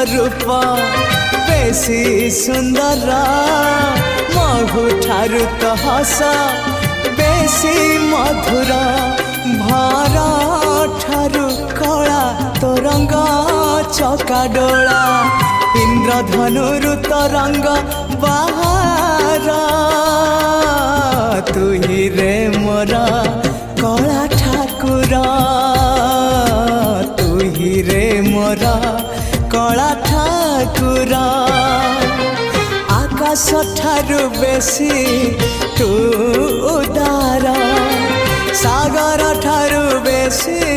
रूप बेसी सुंदर महु ठारु तो हस बेसी मधुर भर ठारु कला तो रंग चका डोला इंद्रधनुरु तो रंग बाहर तुही रे मोरा कला ठाकुर तुही रे मोरा कला ठाकुर आकाश ठारु बेसी तू उदार सागर ठारु बेसी